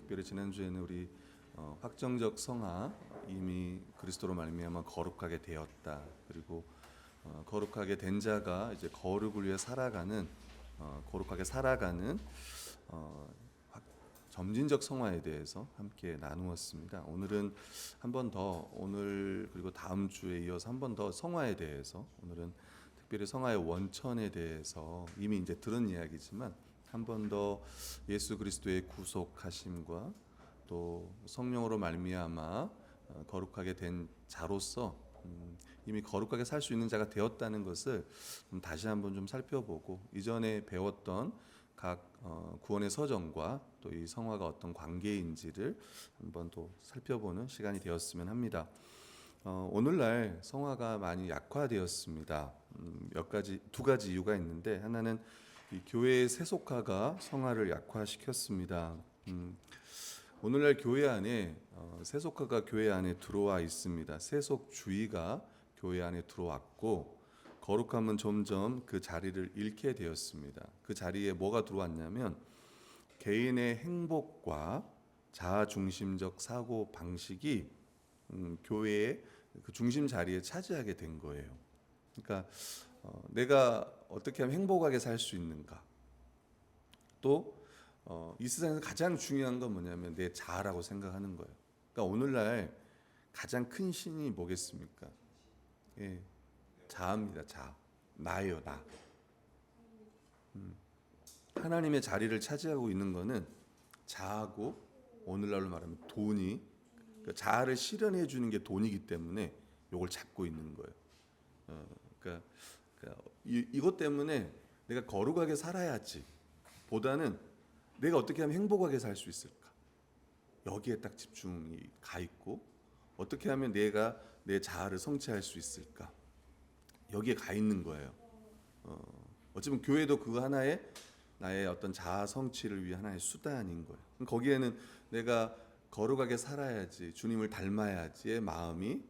특별히 지난주에는 우리 확정적 성화, 이미 그리스도로 말미암아 거룩하게 되었다. 그리고 거룩하게 된 자가 이제 거룩을 위해 살아가는 거룩하게 살아가는 점진적 성화에 대해서 함께 나누었습니다. 오늘은 한 번 더, 오늘 그리고 다음 주에 이어서 한 번 더 성화에 대해서, 오늘은 특별히 성화의 원천에 대해서 이미 이제 들은 이야기지만 한 번 더 예수 그리스도의 구속하심과 또 성령으로 말미암아 거룩하게 된 자로서 이미 거룩하게 살 수 있는 자가 되었다는 것을 다시 한번 좀 살펴보고, 이전에 배웠던 각 구원의 서정과 또 이 성화가 어떤 관계인지를 한번 또 살펴보는 시간이 되었으면 합니다. 오늘날 성화가 많이 약화되었습니다. 두 가지 이유가 있는데, 하나는 이 교회의 세속화가 성화를 약화시켰습니다. 오늘날 교회 안에 세속화가 교회 안에 들어와 있습니다. 세속주의가 교회 안에 들어왔고, 거룩함은 점점 그 자리를 잃게 되었습니다. 그 자리에 뭐가 들어왔냐면 개인의 행복과 자아 중심적 사고 방식이 교회의 그 중심 자리에 차지하게 된 거예요. 그러니까 내가 어떻게 하면 행복하게 살 수 있는가, 또 이 세상에서 가장 중요한 건 뭐냐면 내 자아라고 생각하는 거예요. 그러니까 오늘날 가장 큰 신이 뭐겠습니까? 예, 자아입니다. 자아. 나예요, 나. 하나님의 자리를 차지하고 있는 것은 자아고, 오늘날로 말하면 돈이, 그러니까 자아를 실현해 주는 게 돈이기 때문에 이걸 잡고 있는 거예요. 그러니까 이것 때문에 내가 거룩하게 살아야지 보다는 내가 어떻게 하면 행복하게 살 수 있을까, 여기에 딱 집중이 가 있고, 어떻게 하면 내가 내 자아를 성취할 수 있을까, 여기에 가 있는 거예요. 어쩌면 교회도 그 하나의 나의 어떤 자아 성취를 위한 하나의 수단인 거예요. 거기에는 내가 거룩하게 살아야지, 주님을 닮아야지의 마음이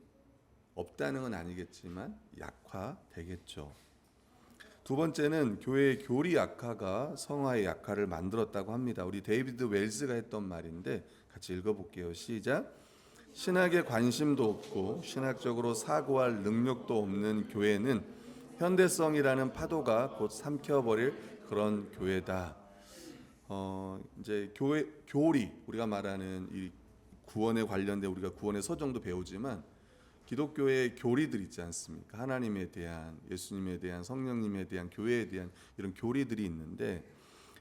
없다는 건 아니겠지만 약화되겠죠. 두 번째는 교회의 교리 약화가 성화의 약화를 만들었다고 합니다. 우리 데이비드 웰스가 했던 말인데 같이 읽어볼게요. 시작. 신학에 관심도 없고 신학적으로 사고할 능력도 없는 교회는 현대성이라는 파도가 곧 삼켜버릴 그런 교회다. 이제 교리, 우리가 말하는 이 구원에 관련된, 우리가 구원의 서정도 배우지만 기독교의 교리들 있지 않습니까? 하나님에 대한, 예수님에 대한, 성령님에 대한, 교회에 대한 이런 교리들이 있는데,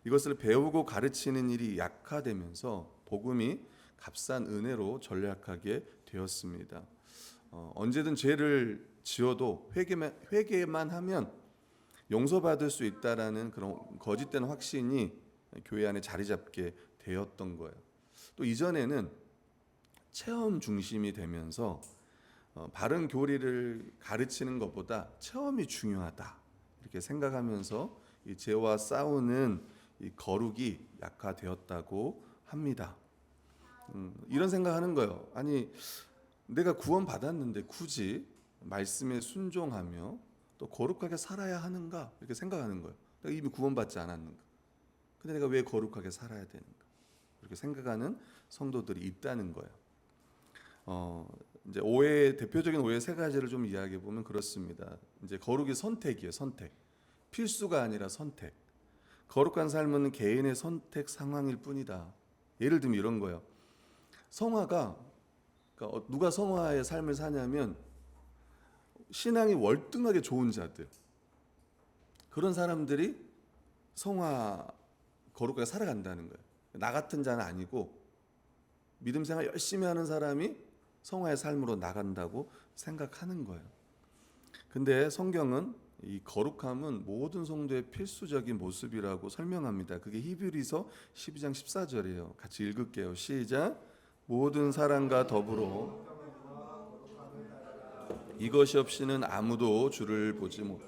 이것을 배우고 가르치는 일이 약화되면서 복음이 값싼 은혜로 전락하게 되었습니다. 언제든 죄를 지어도 회개만 하면 용서받을 수 있다라는 그런 거짓된 확신이 교회 안에 자리 잡게 되었던 거예요. 또 이전에는 체험 중심이 되면서 바른 교리를 가르치는 것보다 체험이 중요하다 이렇게 생각하면서 이 죄와 싸우는 이 거룩이 약화되었다고 합니다. 이런 생각하는 거예요. 아니, 내가 구원 받았는데 굳이 말씀에 순종하며 또 거룩하게 살아야 하는가 이렇게 생각하는 거예요. 내가 이미 구원받지 않았는가? 근데 내가 왜 거룩하게 살아야 되는가? 이렇게 생각하는 성도들이 있다는 거예요. 이제 대표적인 오해 세 가지를 좀 이야기해 보면 그렇습니다. 이제 거룩이 선택이에요. 선택. 필수가 아니라 선택. 거룩한 삶은 개인의 선택 상황일 뿐이다. 예를 들면 이런 거예요. 성화가, 그러니까 누가 성화의 삶을 사냐면 신앙이 월등하게 좋은 자들, 그런 사람들이 성화 거룩하게 살아간다는 거예요. 나 같은 자는 아니고 믿음 생활 열심히 하는 사람이 성화의 삶으로 나간다고 생각하는 거예요. 근데 성경은 이 거룩함은 모든 성도의 필수적인 모습이라고 설명합니다. 그게 히브리서 12장 14절이에요. 같이 읽을게요. 시작. 모든 사람과 더불어 이것이 없이는 아무도 주를 보지 못.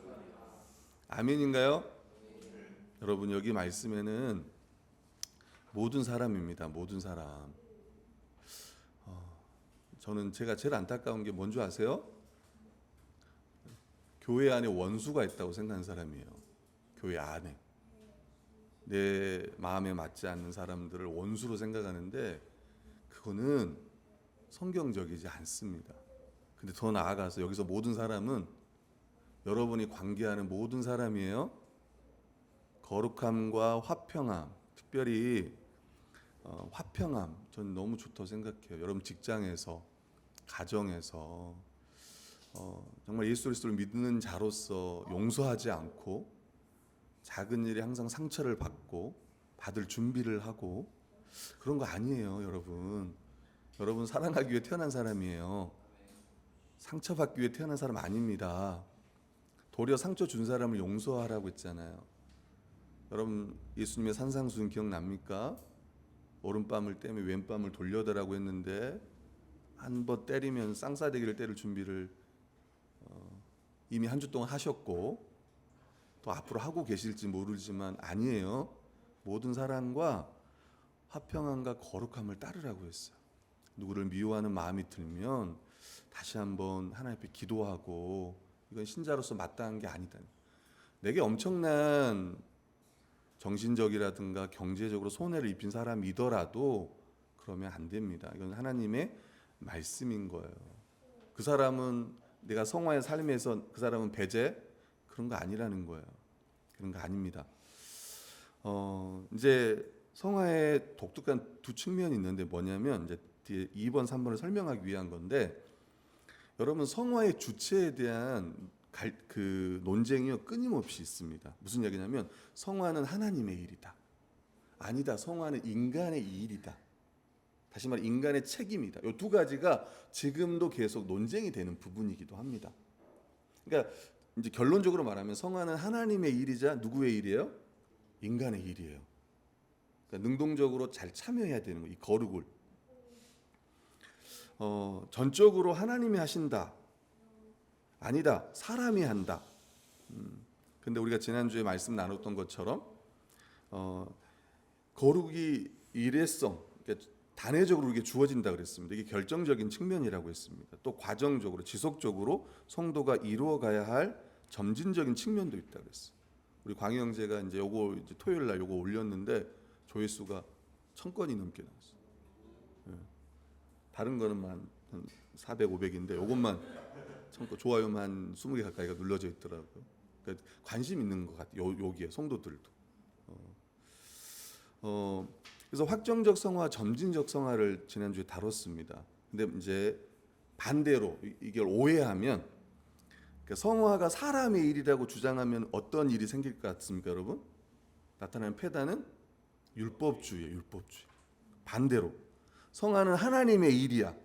아멘인가요? 여러분, 여기 말씀에는 모든 사람입니다. 모든 사람. 저는 제가 제일 안타까운 게 뭔지 아세요? 교회 안에 원수가 있다고 생각하는 사람이에요. 교회 안에. 내 마음에 맞지 않는 사람들을 원수로 생각하는데 그거는 성경적이지 않습니다. 근데 더 나아가서 여기서 모든 사람은 여러분이 관계하는 모든 사람이에요. 거룩함과 화평함, 특별히 화평함, 전 너무 좋다고 생각해요. 여러분 직장에서, 가정에서 정말 예수 그리스도를 믿는 자로서 용서하지 않고 작은 일에 항상 상처를 받고 받을 준비를 하고 그런 거 아니에요, 여러분. 여러분 사랑하기 위해 태어난 사람이에요. 상처받기 위해 태어난 사람 아닙니다. 도리어 상처 준 사람을 용서하라고 했잖아요. 여러분 예수님의 산상수훈 기억납니까? 오른뺨을 떼며 왼뺨을 돌려대라고 했는데 한 번 때리면 쌍싸대기를 때릴 준비를 이미 한 주 동안 하셨고 또 앞으로 하고 계실지 모르지만 아니에요. 모든 사람과 화평함과 거룩함을 따르라고 했어요. 누구를 미워하는 마음이 들면 다시 한번 하나님 앞에 기도하고 이건 신자로서 마땅한 게 아니다. 내게 엄청난 정신적이라든가 경제적으로 손해를 입힌 사람이더라도 그러면 안 됩니다. 이건 하나님의 말씀인 거예요. 그 사람은 내가 성화의 삶에서 그 사람은 배제 그런 거 아니라는 거예요. 그런 거 아닙니다. 이제 성화의 독특한 두 측면이 있는데 뭐냐면 이제 뒤에 2번, 3번을 설명하기 위한 건데 여러분 성화의 주체에 대한 그 논쟁이요 끊임없이 있습니다. 무슨 얘기냐면 성화는 하나님의 일이다. 아니다. 성화는 인간의 일이다. 다시 말해 인간의 책임이다. 이 두 가지가 지금도 계속 논쟁이 되는 부분이기도 합니다. 그러니까 이제 결론적으로 말하면 성화는 하나님의 일이자 누구의 일이에요? 인간의 일이에요. 그러니까 능동적으로 잘 참여해야 되는 거예요. 이 거룩을. 전적으로 하나님이 하신다. 아니다. 사람이 한다. 근데 우리가 지난주에 말씀 나눴던 것처럼 거룩이 일회성, 그러니까 단회적으로 우리에게 주어진다 그랬습니다. 이게 결정적인 측면이라고 했습니다. 또 과정적으로 지속적으로 성도가 이루어가야 할 점진적인 측면도 있다 그랬어요. 우리 광희 형제가 이제 요거 이제 토요일 날 요거 올렸는데 조회수가 1000건이 넘게 나왔어요. 예. 다른 거는 한 400, 500인데 요것만 1000건 좋아요만 20개 가까이가 눌러져 있더라고요. 그러니까 관심 있는 것 같아요. 여기에 성도들도. 그래서 확정적 성화, 점진적 성화를 지난주에 다뤘습니다. 근데 이제 반대로 이걸 오해하면 그러니까 성화가 사람의 일이라고 주장하면 어떤 일이 생길 것 같습니까, 여러분? 나타나는 패단은 율법주의예요, 율법주의. 반대로 성화는 하나님의 일이야.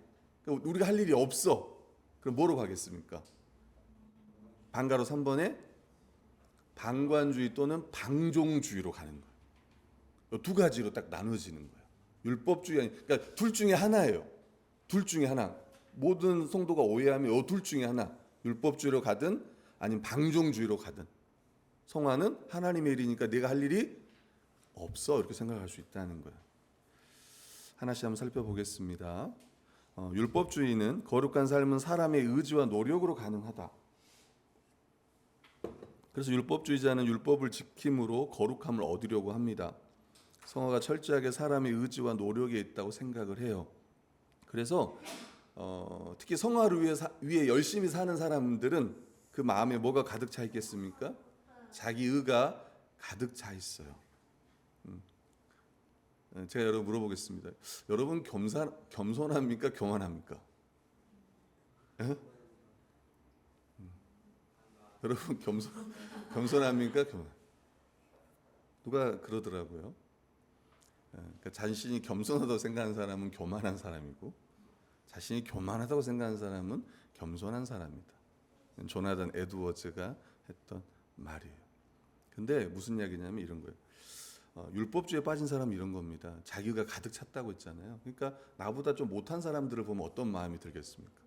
그러니까 우리가 할 일이 없어. 그럼 뭐로 가겠습니까? 반가로 3번에 방관주의 또는 방종주의로 가는 거예요. 두 가지로 딱 나눠지는 거예요. 율법주의 그러니까 둘 중에 하나예요. 둘 중에 하나. 모든 성도가 오해하면 이 둘 중에 하나. 율법주의로 가든 아니면 방종주의로 가든 성화는 하나님의 일이니까 내가 할 일이 없어 이렇게 생각할 수 있다는 거예요. 하나씩 한번 살펴보겠습니다. 율법주의는 거룩한 삶은 사람의 의지와 노력으로 가능하다. 그래서 율법주의자는 율법을 지킴으로 거룩함을 얻으려고 합니다. 성화가 철저하게 사람의 의지와 노력에 있다고 생각을 해요. 그래서 특히 성화를 위해 열심히 사는 사람들은 그 마음에 뭐가 가득 차 있겠습니까? 자기 의가 가득 차 있어요. 제가 여러분 물어보겠습니다. 여러분 겸손합니까? 교만합니까? 여러분 겸손합니까? 누가 그러더라고요. 그러니까 자신이 겸손하다고 생각하는 사람은 교만한 사람이고 자신이 교만하다고 생각하는 사람은 겸손한 사람이다. 조나단 에드워즈가 했던 말이에요. 근데 무슨 이야기냐면 이런 거예요. 율법주의에 빠진 사람은 이런 겁니다. 자기가 가득 찼다고 했잖아요. 그러니까 나보다 좀 못한 사람들을 보면 어떤 마음이 들겠습니까?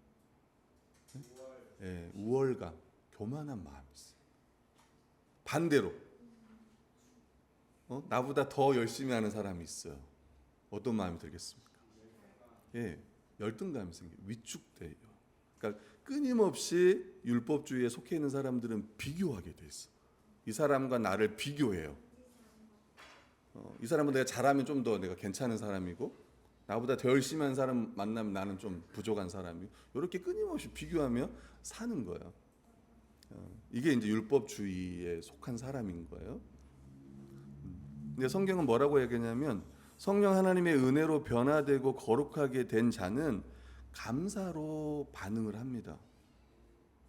네? 우월감, 교만한 마음이 있어요. 반대로 나보다 더 열심히 하는 사람이 있어요. 어떤 마음이 들겠습니까? 예, 열등감이 생겨요. 위축돼요. 그러니까 끊임없이 율법주의에 속해 있는 사람들은 비교하게 돼 있어. 이 사람과 나를 비교해요. 이 사람보다 내가 잘하면 좀 더 내가 괜찮은 사람이고, 나보다 더 열심히 한 사람 만나면 나는 좀 부족한 사람이고, 이렇게 끊임없이 비교하며 사는 거예요. 이게 이제 율법주의에 속한 사람인 거예요. 근데 성경은 뭐라고 얘기하냐면, 성령 하나님의 은혜로 변화되고 거룩하게 된 자는 감사로 반응을 합니다.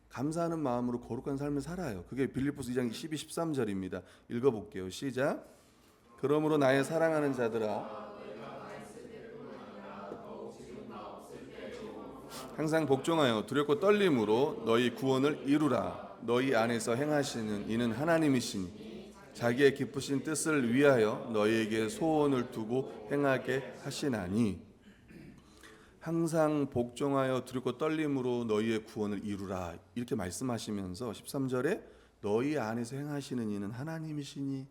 감사하는 마음으로 거룩한 삶을 살아요. 그게 빌립보서 2장 12, 13절입니다. 읽어볼게요. 시작. 그러므로 나의 사랑하는 자들아, 항상 복종하여 두렵고 떨림으로 너희 구원을 이루라. 너희 안에서 행하시는 이는 하나님이시니 자기의 기쁘신 뜻을 위하여 너희에게 소원을 두고 행하게 하시나니. 항상 복종하여 두렵고 떨림으로 너희의 구원을 이루라, 이렇게 말씀하시면서 13절에 너희 안에서 행하시는 이는 하나님이시니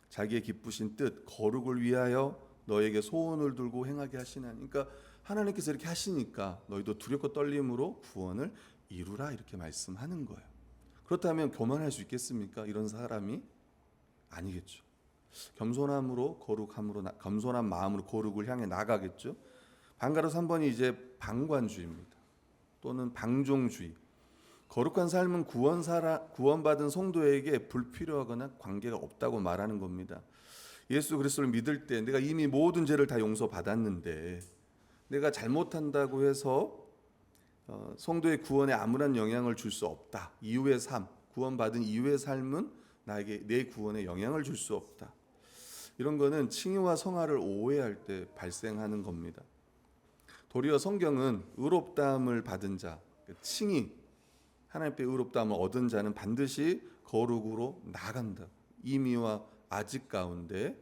자기의 기쁘신 뜻 거룩을 위하여 너희에게 소원을 두고 행하게 하시나니. 그러니까 하나님께서 이렇게 하시니까 너희도 두렵고 떨림으로 구원을 이루라, 이렇게 말씀하는 거예요. 그렇다면 교만할 수 있겠습니까? 이런 사람이 아니겠죠. 겸손함으로 겸손한 마음으로 거룩을 향해 나가겠죠. 방가로 3번이 이제 방관주의입니다. 또는 방종주의. 거룩한 삶은 구원받은 성도에게 불필요하거나 관계가 없다고 말하는 겁니다. 예수 그리스도를 믿을 때 내가 이미 모든 죄를 다 용서받았는데 내가 잘못한다고 해서 성도의 구원에 아무런 영향을 줄 수 없다. 이후의 삶, 구원받은 이후의 삶은 나에게 내 구원에 영향을 줄 수 없다. 이런 거는 칭의와 성화를 오해할 때 발생하는 겁니다. 도리어 성경은 의롭다함을 받은 자, 칭의, 하나님께 의롭다함을 얻은 자는 반드시 거룩으로 나간다. 임의와 아직 가운데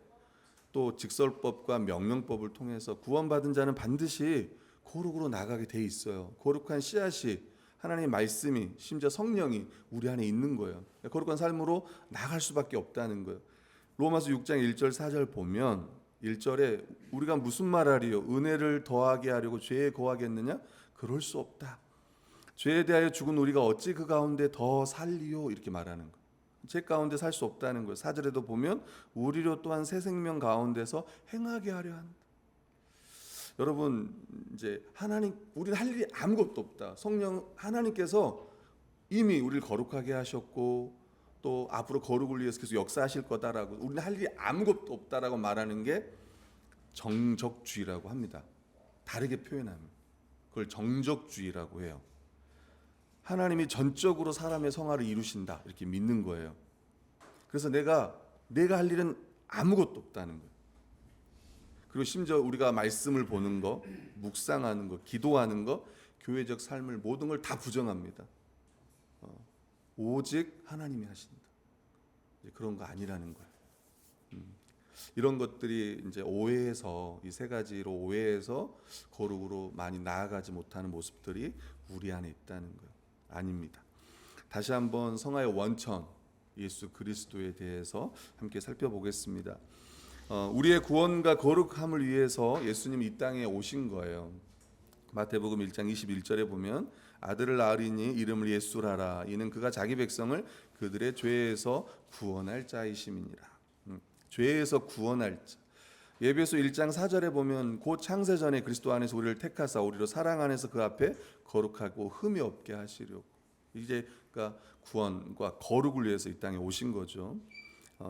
또 직설법과 명령법을 통해서 구원받은 자는 반드시 거룩으로 나가게 돼 있어요. 거룩한 씨앗이, 하나님의 말씀이, 심지어 성령이 우리 안에 있는 거예요. 거룩한 삶으로 나갈 수밖에 없다는 거예요. 로마서 6장 1절 4절 보면 1절에 우리가 무슨 말하리요? 은혜를 더하게 하려고 죄에 거하겠느냐? 그럴 수 없다. 죄에 대하여 죽은 우리가 어찌 그 가운데 더 살리요? 이렇게 말하는 거예요. 죄 가운데 살 수 없다는 거예요. 4절에도 보면 우리로 또한 새 생명 가운데서 행하게 하려 한다. 여러분, 이제 우리는 할 일이 아무것도 없다. 성령 하나님께서 이미 우리를 거룩하게 하셨고 또 앞으로 거룩을 위해서 계속 역사하실 거다라고, 우리는 할 일이 아무것도 없다라고 말하는 게 정적주의라고 합니다. 다르게 표현하면 그걸 정적주의라고 해요. 하나님이 전적으로 사람의 성화를 이루신다, 이렇게 믿는 거예요. 그래서 내가 할 일은 아무것도 없다는 거예요. 그리고 심지어 우리가 말씀을 보는 거, 묵상하는 거, 기도하는 거, 교회적 삶을 모든 걸 다 부정합니다. 오직 하나님이 하신다. 그런 거 아니라는 거예요. 이런 것들이 이제 오해해서, 이 세 가지로 오해해서 거룩으로 많이 나아가지 못하는 모습들이 우리 안에 있다는 거예요. 아닙니다. 다시 한번 성화의 원천 예수 그리스도에 대해서 함께 살펴보겠습니다. 우리의 구원과 거룩함을 위해서 예수님이 이 땅에 오신 거예요. 마태복음 1장 21절에 보면 아들을 낳으리니 이름을 예수라라. 이는 그가 자기 백성을 그들의 죄에서 구원할 자이심이니라. 죄에서 구원할 자. 예배소 1장 4절에 보면 곧 창세 전에 그리스도 안에서 우리를 택하사 우리로 사랑 안에서 그 앞에 거룩하고 흠이 없게 하시려고. 이제 그러니까 구원과 거룩을 위해서 이 땅에 오신 거죠.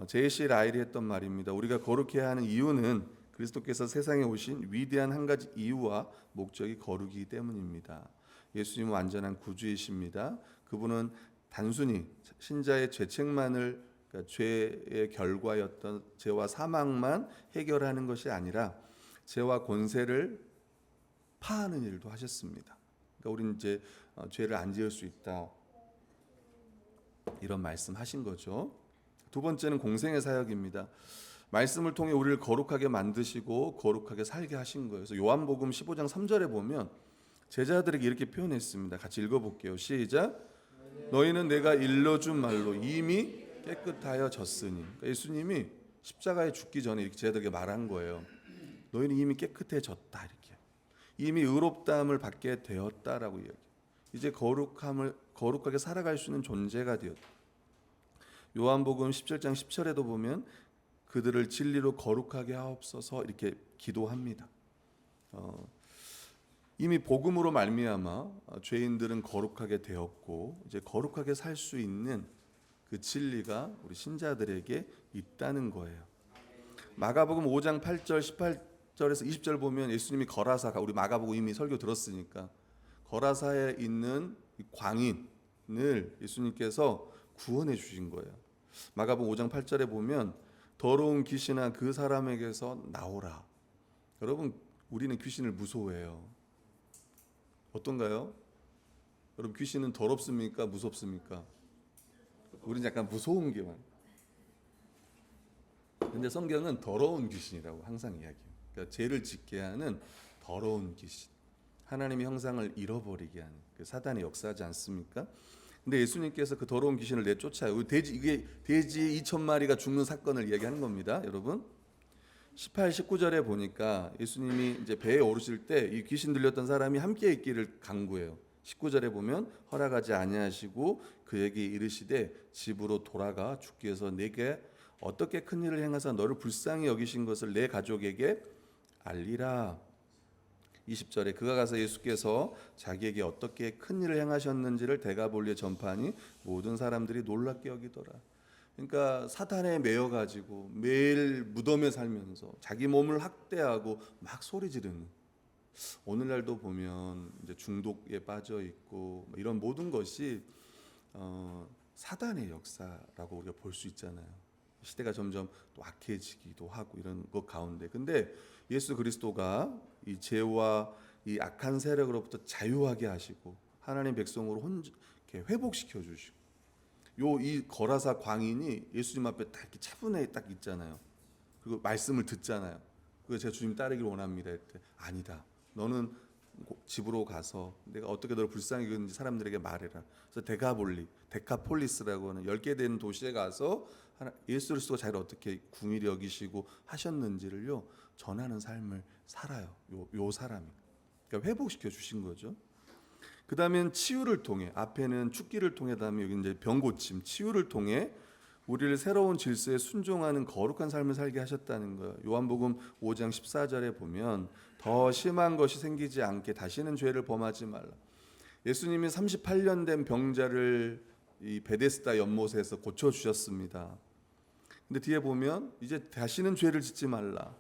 제시 라일이 했던 말입니다. 우리가 거룩해야 하는 이유는 그리스도께서 세상에 오신 위대한 한 가지 이유와 목적이 거룩이기 때문입니다. 예수님은 완전한 구주이십니다. 그분은 단순히 신자의 죄책만을, 그러니까 죄의 결과였던 죄와 사망만 해결하는 것이 아니라 죄와 권세를 파하는 일도 하셨습니다. 그러니까 우리는 이제 죄를 안 지을 수 있다, 이런 말씀하신 거죠. 두 번째는 공생의 사역입니다. 말씀을 통해 우리를 거룩하게 만드시고 거룩하게 살게 하신 거예요. 그래서 요한복음 15장 3절에 보면 제자들에게 이렇게 표현했습니다. 같이 읽어볼게요. 시작. 너희는 내가 일러준 말로 이미 깨끗하여 졌으니. 그러니까 예수님이 십자가에 죽기 전에 이렇게 제자들에게 말한 거예요. 너희는 이미 깨끗해졌다, 이렇게. 이미 의롭다함을 받게 되었다라고 이야기. 이제 거룩하게 살아갈 수 있는 존재가 되었다. 요한복음 17장 10절에도 보면 그들을 진리로 거룩하게 하옵소서 이렇게 기도합니다. 이미 복음으로 말미암아 죄인들은 거룩하게 되었고 이제 거룩하게 살 수 있는 그 진리가 우리 신자들에게 있다는 거예요. 마가복음 5장 8절 18절에서 20절 보면 예수님이 거라사가, 우리 마가복음 이미 설교 들었으니까 거라사에 있는 광인을 예수님께서 구원해 주신 거예요. 마가복음 5장 8절에 보면 더러운 귀신아 그 사람에게서 나오라. 여러분, 우리는 귀신을 무서워해요. 어떤가요? 여러분, 귀신은 더럽습니까? 무섭습니까? 우리는 약간 무서운 게 많아요. 근데 성경은 더러운 귀신이라고 항상 이야기해요. 그러니까 죄를 짓게 하는 더러운 귀신, 하나님의 형상을 잃어버리게 하는 그 사단의 역사하지 않습니까? 근데 예수님께서 그 더러운 귀신을 내쫓아요. 이게 돼지 2,000마리가 죽는 사건을 이야기하는 겁니다, 여러분. 18, 19절에 보니까 예수님이 이제 배에 오르실 때 이 귀신 들렸던 사람이 함께 있기를 간구해요. 19절에 보면 허락하지 아니하시고 그에게 이르시되 집으로 돌아가 주께서 내게 어떻게 큰 일을 행하사 너를 불쌍히 여기신 것을 내 가족에게 알리라. 20절에 그가 가서 예수께서 자기에게 어떻게 큰 일을 행하셨는지를 데가볼리에 전파하니 모든 사람들이 놀랍게 여기더라. 그러니까 사탄에 매여 가지고 매일 무덤에 살면서 자기 몸을 학대하고 막 소리 지르는, 오늘날도 보면 이제 중독에 빠져 있고 이런 모든 것이 사단의 역사라고 우리가 볼 수 있잖아요. 시대가 점점 또 악해지기도 하고 이런 것 가운데, 근데 예수 그리스도가 이 죄와 이 악한 세력으로부터 자유하게 하시고 하나님 백성으로 이렇게 회복시켜 주시고, 이 거라사 광인이 예수님 앞에 딱 이렇게 차분하게 딱 있잖아요. 그리고 말씀을 듣잖아요. 그래서 제가 주님 따르기를 원합니다 했대. 아니다. 너는 집으로 가서 내가 어떻게 너를 불쌍히 여기는지 사람들에게 말해라. 그래서 데카폴리스라고 하는 10개 되는 도시에 가서 예수 그리스도가 자기를 어떻게 궁일히 여기시고 하셨는지를요 전하는 삶을 살아요. 요 사람이. 그러니까 회복시켜 주신 거죠. 그 다음엔 치유를 통해, 앞에는 죽기를 통해, 다음에 여기 이제 병고침, 치유를 통해 우리를 새로운 질서에 순종하는 거룩한 삶을 살게 하셨다는 거예요. 요한복음 5장 14절에 보면 더 심한 것이 생기지 않게 다시는 죄를 범하지 말라. 예수님이 38년 된 병자를 이 베데스다 연못에서 고쳐 주셨습니다. 근데 뒤에 보면 이제 다시는 죄를 짓지 말라.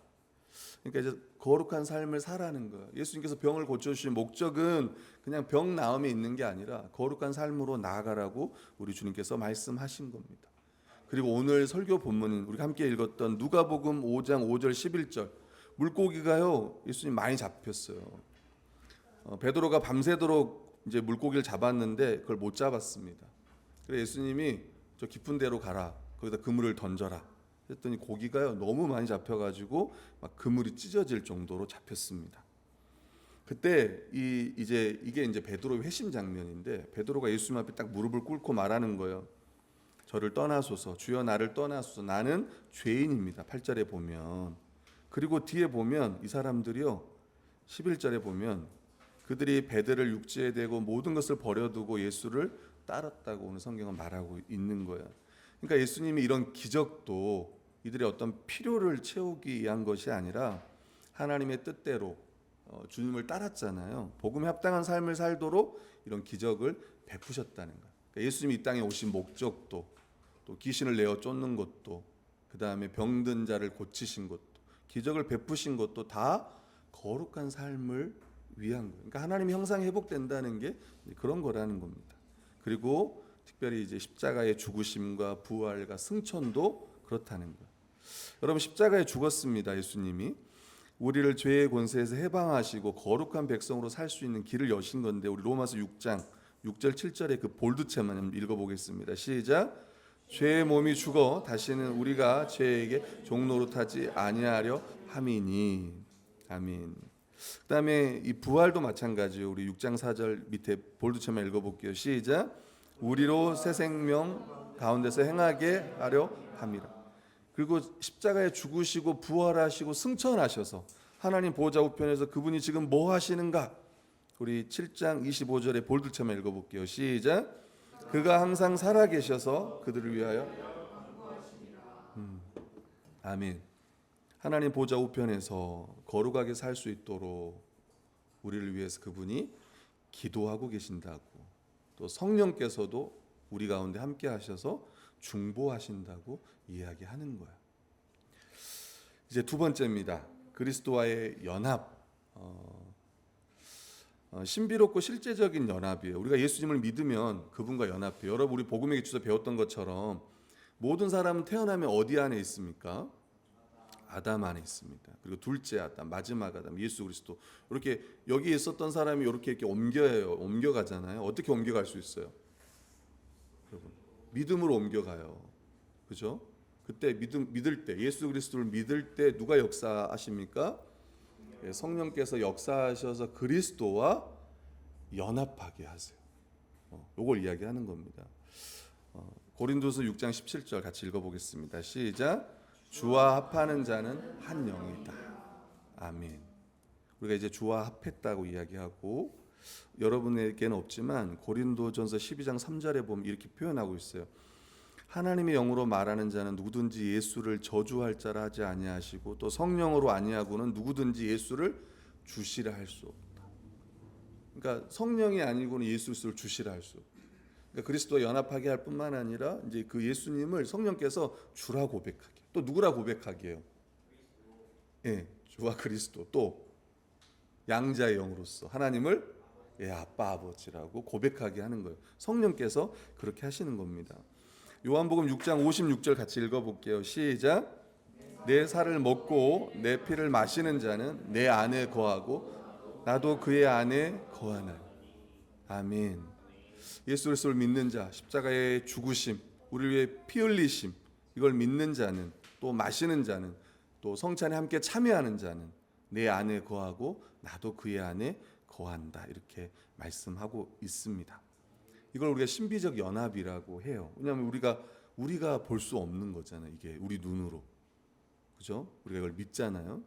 그러니까 이제 거룩한 삶을 살아는 거예요. 예수님께서 병을 고쳐주신 목적은 그냥 병 나음에 있는 게 아니라 거룩한 삶으로 나아가라고 우리 주님께서 말씀하신 겁니다. 그리고 오늘 설교 본문인 우리가 함께 읽었던 누가복음 5장 5절 11절, 물고기가요 예수님 많이 잡혔어요. 베드로가 밤새도록 이제 물고기를 잡았는데 그걸 못 잡았습니다. 그래서 예수님이 저 깊은 데로 가라, 거기다 그물을 던져라 했더니 고기가요 너무 많이 잡혀가지고 막 그물이 찢어질 정도로 잡혔습니다. 그때 이게 이제 베드로의 회심 장면인데, 베드로가 예수님 앞에 딱 무릎을 꿇고 말하는 거예요. 저를 떠나소서, 주여 나를 떠나소서, 나는 죄인입니다. 8절에 보면. 그리고 뒤에 보면 이 사람들이요 11절에 보면 그들이 배들을 육지에 대고 모든 것을 버려두고 예수를 따랐다고 오늘 성경은 말하고 있는 거예요. 그러니까 예수님이 이런 기적도 이들의 어떤 필요를 채우기 위한 것이 아니라 하나님의 뜻대로 주님을 따랐잖아요. 복음에 합당한 삶을 살도록 이런 기적을 베푸셨다는 거예요. 그러니까 예수님이 이 땅에 오신 목적도, 또 귀신을 내어 쫓는 것도, 그 다음에 병든 자를 고치신 것도, 기적을 베푸신 것도 다 거룩한 삶을 위한 거예요. 그러니까 하나님의 형상이 회복된다는 게 그런 거라는 겁니다. 그리고 특별히 이제 십자가의 죽으심과 부활과 승천도 그렇다는 거예요. 여러분, 십자가에 죽었습니다. 예수님이 우리를 죄의 권세에서 해방하시고 거룩한 백성으로 살 수 있는 길을 여신 건데, 우리 로마서 6장 6절 7절의 그 볼드체만 읽어보겠습니다. 시작. 죄의 몸이 죽어 다시는 우리가 죄에게 종노릇하지 아니하려 함이니. 아멘. 그 다음에 이 부활도 마찬가지예요. 우리 6장 4절 밑에 볼드체만 읽어볼게요. 시작. 우리로 새 생명 가운데서 행하게 하려 함이라. 그리고 십자가에 죽으시고 부활하시고 승천하셔서 하나님 보좌 우편에서 그분이 지금 뭐 하시는가? 우리 7장 25절에 볼드체만 읽어볼게요. 시작. 그가 항상 살아계셔서 그들을 위하여 아멘. 하나님 보좌 우편에서 거룩하게 살 수 있도록 우리를 위해서 그분이 기도하고 계신다고, 또 성령께서도 우리 가운데 함께 하셔서 중보하신다고 이야기하는 거야. 이제 두 번째입니다. 그리스도와의 연합. 신비롭고 실제적인 연합이에요. 우리가 예수님을 믿으면 그분과 연합해요. 여러분, 우리 복음의 기초에서 배웠던 것처럼 모든 사람은 태어나면 어디 안에 있습니까? 아담 안에 있습니다. 그리고 둘째 아담, 마지막 아담, 예수 그리스도. 이렇게 여기 있었던 사람이 이렇게 옮겨가잖아요. 어떻게 옮겨갈 수 있어요? 여러분, 믿음으로 옮겨가요. 그죠? 그때 믿을 때, 예수 그리스도를 믿을 때 누가 역사하십니까? 성령께서 역사하셔서 그리스도와 연합하게 하세요. 이걸 이야기하는 겁니다. 고린도서 6장 17절 같이 읽어보겠습니다. 시작. 주와 합하는 자는 한 영이다. 아멘. 우리가 이제 주와 합했다고 이야기하고, 여러분에게는 없지만 고린도전서 12장 3절에 보면 이렇게 표현하고 있어요. 하나님의 영으로 말하는 자는 누구든지 예수를 저주할 자라 하지 아니하시고, 또 성령으로 아니하고는 누구든지 예수를 주시라 할 수 없다. 그러니까 성령이 아니고는 예수를 주시라 할 수 없다. 그러니까 그리스도와 연합하게 할 뿐만 아니라 이제 그 예수님을 성령께서 주라 고백하게, 또 누구라 고백하게 해요? 예, 주와 그리스도, 또 양자의 영으로서 하나님을 아빠 아버지라고 고백하게 하는 거예요. 성령께서 그렇게 하시는 겁니다. 요한복음 6장 56절 같이 읽어볼게요. 시작. 내 살을 먹고 내 피를 마시는 자는 내 안에 거하고 나도 그의 안에 거하나니. 아멘. 예수 그리스도를 믿는 자, 십자가의 죽으심, 우리를 위해 피 흘리심, 이걸 믿는 자는, 또 마시는 자는, 또 성찬에 함께 참여하는 자는 내 안에 거하고 나도 그의 안에 거한다, 이렇게 말씀하고 있습니다. 이걸 우리가 신비적 연합이라고 해요. 왜냐하면 우리가 볼 수 없는 거잖아요. 이게 우리 눈으로, 그죠? 우리가 이걸 믿잖아요.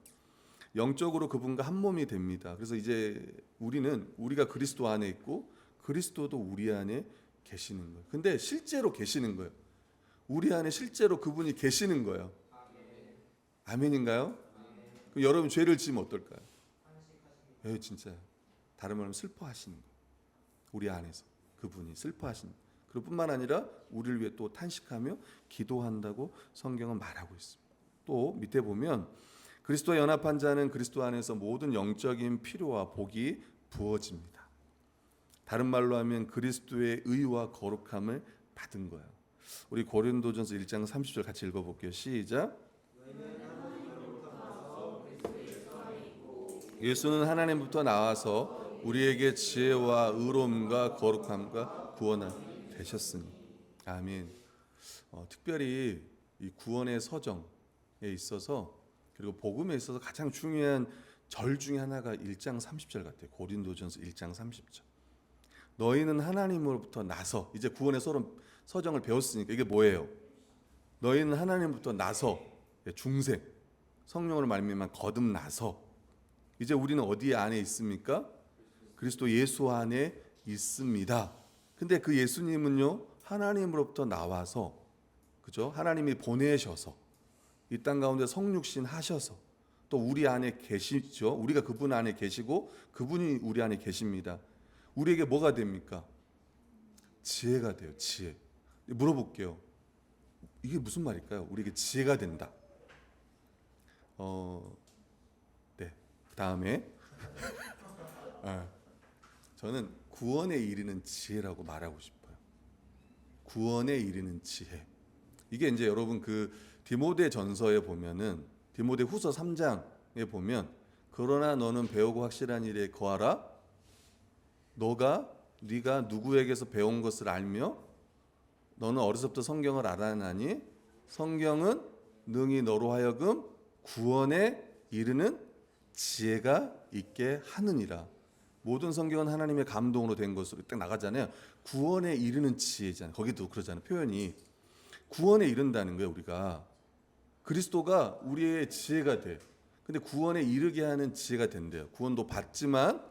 영적으로 그분과 한 몸이 됩니다. 그래서 이제 우리가 그리스도 안에 있고 그리스도도 우리 안에 계시는 거예요. 근데 실제로 계시는 거예요. 우리 안에 실제로 그분이 계시는 거예요. 아멘인가요? 그럼 여러분 죄를 지으면 어떨까요? 진짜 다른 말로 슬퍼하시는 거예요. 우리 안에서 그분이 슬퍼하시는 거예요. 그뿐만 아니라 우리를 위해 또 탄식하며 기도한다고 성경은 말하고 있습니다. 또 밑에 보면 그리스도와 연합한 자는 그리스도 안에서 모든 영적인 필요와 복이 부어집니다. 다른 말로 하면 그리스도의 의와 거룩함을 받은 거예요. 우리 고린도전서 1장 30절 같이 읽어볼게요. 시작. 예수는 하나님부터 나와서 우리에게 지혜와 의로움과 거룩함과 구원을 되셨으니. 아멘. 특별히 이 구원의 서정에 있어서, 그리고 복음에 있어서 가장 중요한 절 중에 하나가 1장 30절 같아요. 고린도전서 1장 30절. 너희는 하나님으로부터 나서, 이제 구원의 서정을 배웠으니까 이게 뭐예요? 너희는 하나님부터 나서, 중생, 성령으로 말미암아 거듭나서 이제 우리는 어디 안에 있습니까? 그리스도 예수 안에 있습니다. 근데 그 예수님은요, 하나님으로부터 나와서, 그죠? 하나님이 보내셔서 이 땅 가운데 성육신 하셔서 또 우리 안에 계시죠. 우리가 그분 안에 계시고 그분이 우리 안에 계십니다. 우리에게 뭐가 됩니까? 지혜가 돼요. 지혜. 물어볼게요. 이게 무슨 말일까요? 우리에게 지혜가 된다. 네. 그 다음에 저는 구원에 이르는 지혜라고 말하고 싶어요. 구원에 이르는 지혜. 이게 이제 여러분 그 디모데전서에 보면은, 디모데후서 3장에 보면, 그러나 너는 배우고 확실한 일에 거하라. 네가 누구에게서 배운 것을 알며 너는 어려서부터 성경을 알아나니 성경은 능히 너로 하여금 구원에 이르는 지혜가 있게 하느니라. 모든 성경은 하나님의 감동으로 된 것으로 딱 나가잖아요. 구원에 이르는 지혜잖아요. 거기도 그러잖아요. 표현이 구원에 이른다는 거예요. 우리가 그리스도가 우리의 지혜가 돼. 근데 구원에 이르게 하는 지혜가 된대요. 구원도 받지만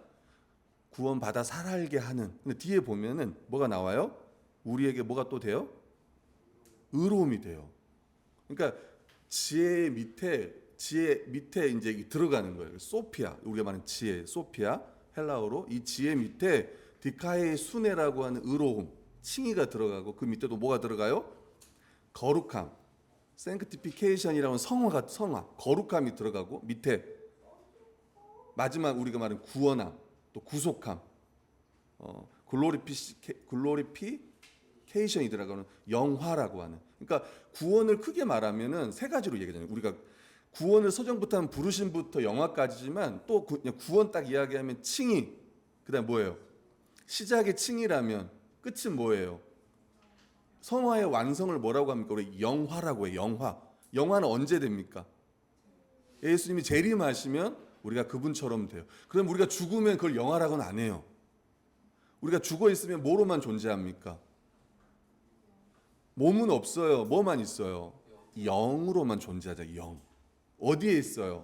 구원 받아 살게 하는. 근데 뒤에 보면은 뭐가 나와요? 우리에게 뭐가 또 돼요? 의로움이 돼요. 그러니까 지혜 밑에 이제 이게 들어가는 거예요. 소피아, 우리가 말하는 지혜, 소피아 헬라어로 이 지혜 밑에 디카의 순회라고 하는 의로움, 칭의가 들어가고 그 밑에도 뭐가 들어가요? 거룩함, sanctification이라는 성화, 거룩함이 들어가고 밑에 마지막 우리가 말하는 구원함, 또 구속함, 글로리피케이션이 들어가는 영화라고 하는. 그러니까 구원을 크게 말하면은 세 가지로 얘기하잖아요. 우리가 구원을 서정부터 하면 부르심부터 영화까지지만 또 그냥 구원 딱 이야기하면 칭의, 그다음 뭐예요? 시작의 칭의라면 끝은 뭐예요? 성화의 완성을 뭐라고 합니까? 우리 영화라고 해요. 영화. 영화는 언제 됩니까? 예수님이 재림하시면 우리가 그분처럼 돼요. 그럼 우리가 죽으면 그걸 영화라고는 안 해요. 우리가 죽어 있으면 뭐로만 존재합니까? 몸은 없어요. 뭐만 있어요? 영으로만 존재하자. 영. 어디에 있어요?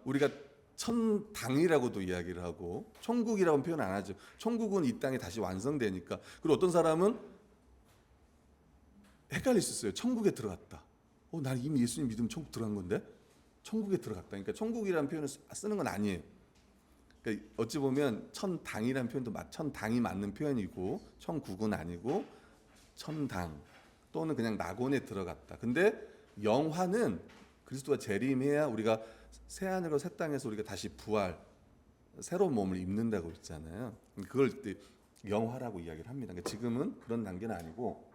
우리가 천당이라고도 이야기를 하고 천국이라고는 표현 안 하죠. 천국은 이 땅에 다시 완성되니까. 그리고 어떤 사람은 헷갈릴 수 있어요. 천국에 들어갔다. 난 이미 예수님 믿으면 천국 들어간 건데? 천국에 들어갔다. 그러니까 천국이라는 표현을 쓰는 건 아니에요. 그러니까 어찌 보면 천당이라는 표현도 천당이 맞는 표현이고 천국은 아니고 천당 또는 그냥 낙원에 들어갔다. 근데 영화는 그리스도가 재림해야 우리가 새 하늘과 새 땅에서 우리가 다시 부활, 새로운 몸을 입는다고 했잖아요. 그걸 영화라고 이야기를 합니다. 그러니까 지금은 그런 단계는 아니고.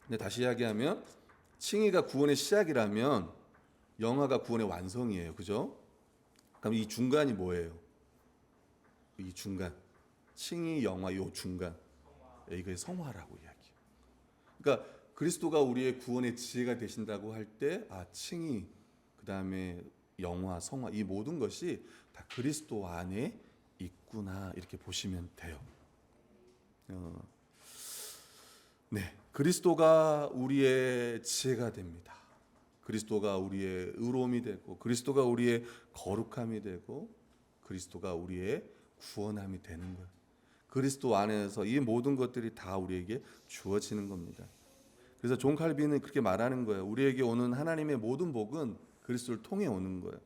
근데 다시 이야기하면 칭의가 구원의 시작이라면 영화가 구원의 완성이에요. 그죠? 그럼 이 중간이 뭐예요? 이 중간. 칭의, 영화 요 중간. 이게 성화라고 이야기해요. 그러니까 그리스도가 우리의 구원의 지혜가 되신다고 할 때 칭의, 그다음에 영화, 성화 이 모든 것이 다 그리스도 안에 있구나 이렇게 보시면 돼요. 네, 그리스도가 우리의 지혜가 됩니다. 그리스도가 우리의 의로움이 되고 그리스도가 우리의 거룩함이 되고 그리스도가 우리의 구원함이 되는 거예요. 그리스도 안에서 이 모든 것들이 다 우리에게 주어지는 겁니다. 그래서 존 칼빈은 그렇게 말하는 거예요. 우리에게 오는 하나님의 모든 복은 그리스도를 통해 오는 거예요.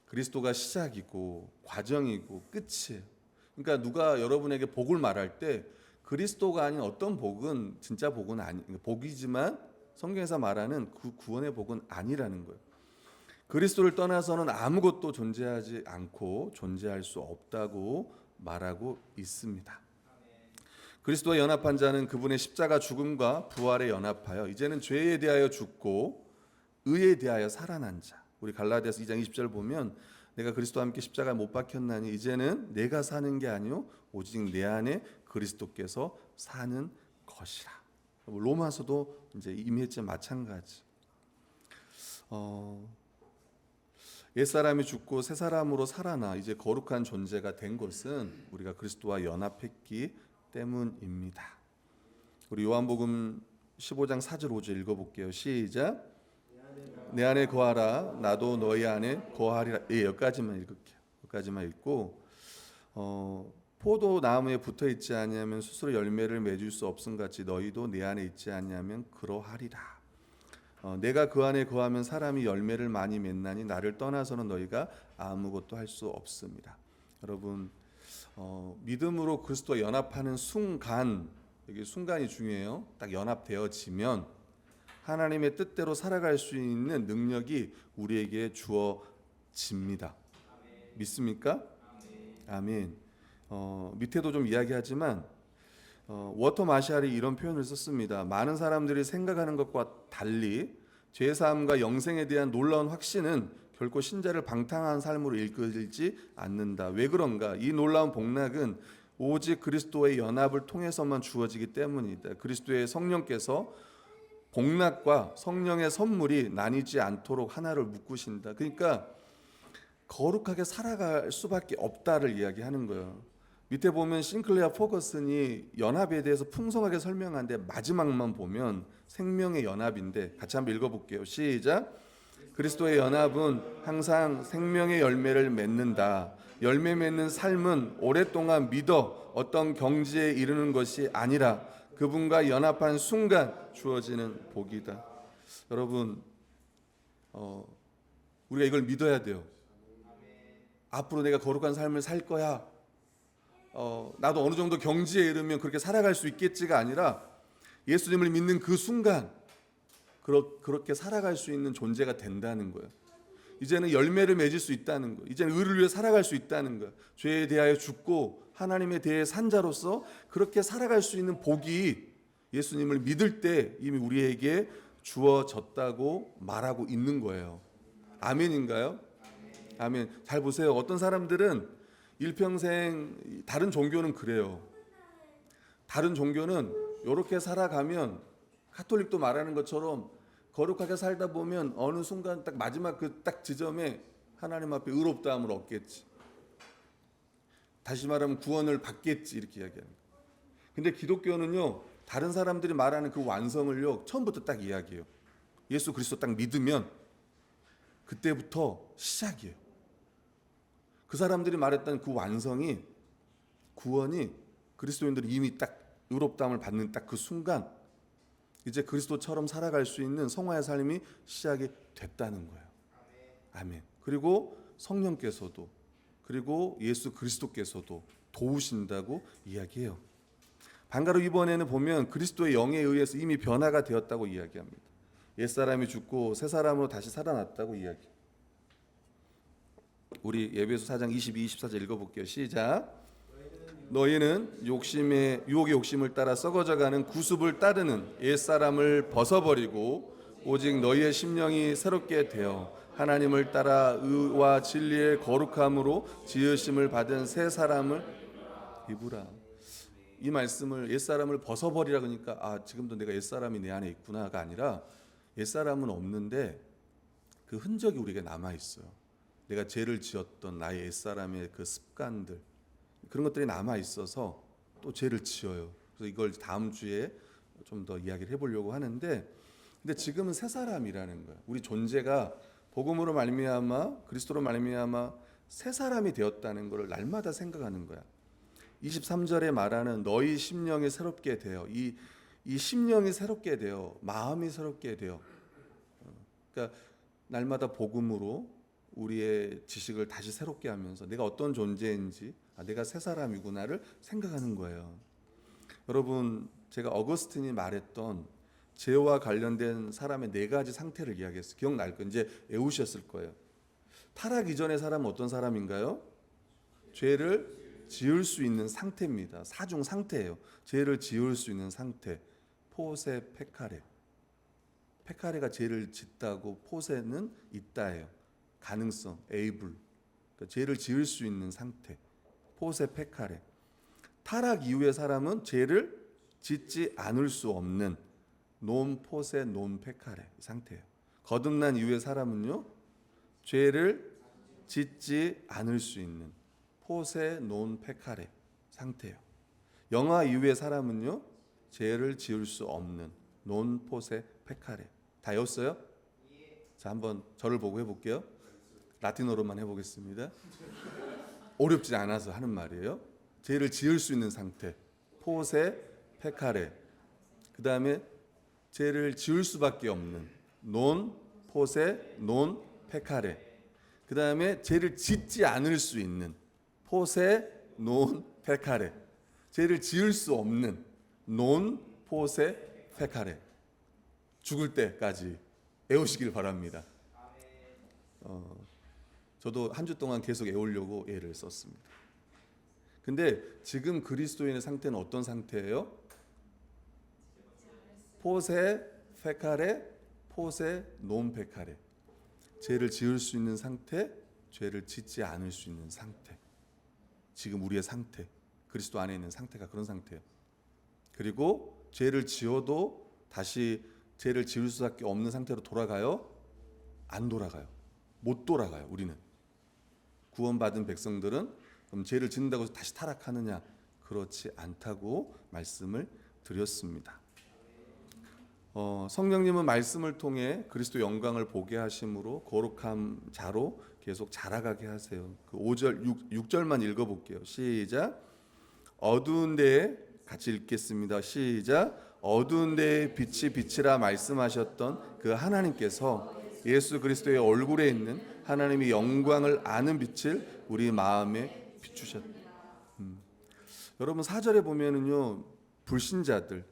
그리스도가 시작이고 과정이고 끝이에요. 그러니까 누가 여러분에게 복을 말할 때 그리스도가 아닌 어떤 복은 진짜 복은 복이지만 성경에서 말하는 그 구원의 복은 아니라는 거예요. 그리스도를 떠나서는 아무것도 존재하지 않고 존재할 수 없다고 말하고 있습니다. 그리스도와 연합한 자는 그분의 십자가 죽음과 부활에 연합하여 이제는 죄에 대하여 죽고 의에 대하여 살아난 자. 우리 갈라디아서 2장 20절 보면 내가 그리스도와 함께 십자가에 못 박혔나니 이제는 내가 사는 게 아니요 오직 내 안에 그리스도께서 사는 것이라. 로마서도 이제 이미 했지만 마찬가지. 옛사람이 죽고 새 사람으로 살아나 이제 거룩한 존재가 된 것은 우리가 그리스도와 연합했기 때문입니다. 우리 요한복음 15장 4절 5절 읽어볼게요. 시작. 내 안에 거하라 나도 너희 안에 거하리라. 여기까지만 읽을게요. 여기까지만 읽고 포도 나무에 붙어 있지 아니하면 스스로 열매를 맺을 수 없음 같이 너희도 내 안에 있지 아니하면 그러하리라. 내가 그 안에 거하면 사람이 열매를 많이 맺나니 나를 떠나서는 너희가 아무것도 할 수 없습니다. 여러분 믿음으로 그리스도와 연합하는 순간, 여기 순간이 중요해요. 딱 연합되어지면 하나님의 뜻대로 살아갈 수 있는 능력이 우리에게 주어집니다. 믿습니까? 아멘. 밑에도 좀 이야기하지만 워터 마샬이 이런 표현을 썼습니다. 많은 사람들이 생각하는 것과 달리 죄사함과 영생에 대한 놀라운 확신은 결코 신자를 방탕한 삶으로 이끌지 않는다. 왜 그런가? 이 놀라운 복락은 오직 그리스도의 연합을 통해서만 주어지기 때문이다. 그리스도의 성령께서 복락과 성령의 선물이 나뉘지 않도록 하나를 묶으신다. 그러니까 거룩하게 살아갈 수밖에 없다를 이야기하는 거예요. 밑에 보면 싱클레어 포거슨이 연합에 대해서 풍성하게 설명하는데 마지막만 보면 생명의 연합인데 같이 한번 읽어볼게요. 시작. 그리스도의 연합은 항상 생명의 열매를 맺는다. 열매 맺는 삶은 오랫동안 믿어 어떤 경지에 이르는 것이 아니라 그분과 연합한 순간 주어지는 복이다. 여러분, 우리가 이걸 믿어야 돼요. 앞으로 내가 거룩한 삶을 살 거야. 나도 어느 정도 경지에 이르면 그렇게 살아갈 수 있겠지가 아니라 예수님을 믿는 그 순간 그렇게 살아갈 수 있는 존재가 된다는 거예요. 이제는 열매를 맺을 수 있다는 거예요. 이제는 의를 위해 살아갈 수 있다는 거예요. 죄에 대하여 죽고 하나님에 대해 산 자로서 그렇게 살아갈 수 있는 복이 예수님을 믿을 때 이미 우리에게 주어졌다고 말하고 있는 거예요. 아멘인가요? 아멘. 잘 보세요. 어떤 사람들은 일평생 다른 종교는 그래요. 다른 종교는 이렇게 살아가면 가톨릭도 말하는 것처럼 거룩하게 살다 보면 어느 순간 딱 마지막 그 딱 지점에 하나님 앞에 의롭다함을 얻겠지. 다시 말하면 구원을 받겠지 이렇게 이야기하는 거예요. 근데 기독교는요. 다른 사람들이 말하는 그 완성을요. 처음부터 딱 이야기해요. 예수 그리스도 딱 믿으면 그때부터 시작이에요. 그 사람들이 말했던 그 완성이 구원이 그리스도인들이 이미 딱 의롭다함을 받는 딱 그 순간 이제 그리스도처럼 살아갈 수 있는 성화의 삶이 시작이 됐다는 거예요. 아멘. 그리고 성령께서도 그리고 예수 그리스도께서도 도우신다고 이야기해요. 방가로 이번에는 보면 그리스도의 영에 의해서 이미 변화가 되었다고 이야기합니다. 옛사람이 죽고 새 사람으로 다시 살아났다고 이야기해요. 우리 예배소 4장 22, 24절 읽어볼게요. 시작. 너희는 유혹의 욕심을 따라 썩어져가는 구습을 따르는 옛사람을 벗어버리고 오직 너희의 심령이 새롭게 되어 하나님을 따라 의와 진리의 거룩함으로 지으심을 받은 새 사람을 입으라. 이 말씀을 옛사람을 벗어버리라 그러니까 지금도 내가 옛사람이 내 안에 있구나가 아니라 옛사람은 없는데 그 흔적이 우리에게 남아있어요. 내가 죄를 지었던 나의 옛사람의 그 습관들 그런 것들이 남아있어서 또 죄를 지어요. 그래서 이걸 다음 주에 좀 더 이야기를 해보려고 하는데 근데 지금은 새 사람이라는 거예요. 우리 존재가 복음으로 말미암아 그리스도로 말미암아 새 사람이 되었다는 것을 날마다 생각하는 거야. 23절에 말하는 너희 심령이 새롭게 되어 이 심령이 새롭게 되어 마음이 새롭게 되어 그러니까 날마다 복음으로 우리의 지식을 다시 새롭게 하면서 내가 어떤 존재인지 내가 새 사람이구나를 생각하는 거예요. 여러분 제가 어거스틴이 말했던 죄와 관련된 사람의 4가지 상태를 이야기했어요. 기억날 거예요. 이제 외우셨을 거예요. 타락 이전의 사람은 어떤 사람인가요? 죄를 지을 수 있는 상태입니다. 사중 상태예요. 죄를 지을 수 있는 상태. 포세 페카레. 페카레가 죄를 짓다고 포세는 있다예요. 가능성, 에이블. 그러니까 죄를 지을 수 있는 상태. 포세 페카레. 타락 이후의 사람은 죄를 짓지 않을 수 없는 논 포세 논 페카레 상태예요. 거듭난 이후의 사람은요. 죄를 짓지 않을 수 있는 포세 논 페카레 상태예요. 영화 이후의 사람은요. 죄를 지을 수 없는 논 포세 페카레. 다 외웠어요? 자, 한번 저를 보고 해볼게요. 라틴어로만 해보겠습니다. 어렵지 않아서 하는 말이에요. 죄를 지을 수 있는 상태. 포세 페카레. 그 다음에 죄를 지을 수밖에 없는 논 포세 논 페카레. 그 다음에 죄를 짓지 않을 수 있는 포세 논 페카레. 죄를 지을 수 없는 논 포세 페카레. 죽을 때까지 외우시길 바랍니다. 저도 한 주 동안 계속 외우려고 애를 썼습니다. 근데 지금 그리스도인의 상태는 어떤 상태예요? 포세 페카레, 포세 논 페카레. 죄를 지을 수 있는 상태, 죄를 짓지 않을 수 있는 상태. 지금 우리의 상태, 그리스도 안에 있는 상태가 그런 상태예요. 그리고 죄를 지어도 다시 죄를 지을 수밖에 없는 상태로 돌아가요? 안 돌아가요. 못 돌아가요. 우리는. 구원받은 백성들은 그럼 죄를 짓는다고 해서 다시 타락하느냐? 그렇지 않다고 말씀을 드렸습니다. 성령님은 말씀을 통해 그리스도 영광을 보게 하심으로 거룩한 자로 계속 자라가게 하세요. 그 5절, 6절만 읽어볼게요. 시작. 어두운 데에 같이 읽겠습니다. 시작. 어두운 데에 빛이 빛이라 말씀하셨던 그 하나님께서 예수 그리스도의 얼굴에 있는 하나님의 영광을 아는 빛을 우리 마음에 비추셨다. 여러분 4절에 보면은요, 불신자들,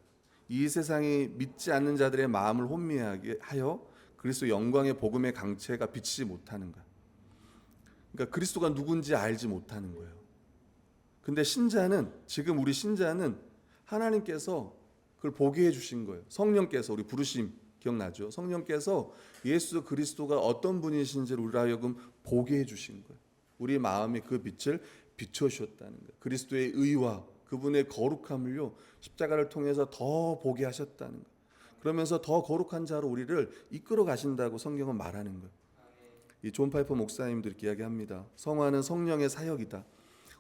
이 세상이 믿지 않는 자들의 마음을 혼미하게 하여 그리스도 영광의 복음의 강체가 비치지 못하는 거야. 그러니까 그리스도가 누군지 알지 못하는 거예요. 근데 신자는, 지금 우리 신자는 하나님께서 그걸 보게 해주신 거예요. 성령께서, 우리 부르심 기억나죠? 성령께서 예수 그리스도가 어떤 분이신지를 우리로 하여금 보게 해주신 거예요. 우리 마음에 그 빛을 비춰주셨다는 거예요. 그리스도의 의와 그분의 거룩함을요, 십자가를 통해서 더 보게 하셨다는 거예요. 그러면서 더 거룩한 자로 우리를 이끌어 가신다고 성경은 말하는 거예요. 이 존 파이퍼 목사님도 이렇게 이야기합니다. 성화는 성령의 사역이다.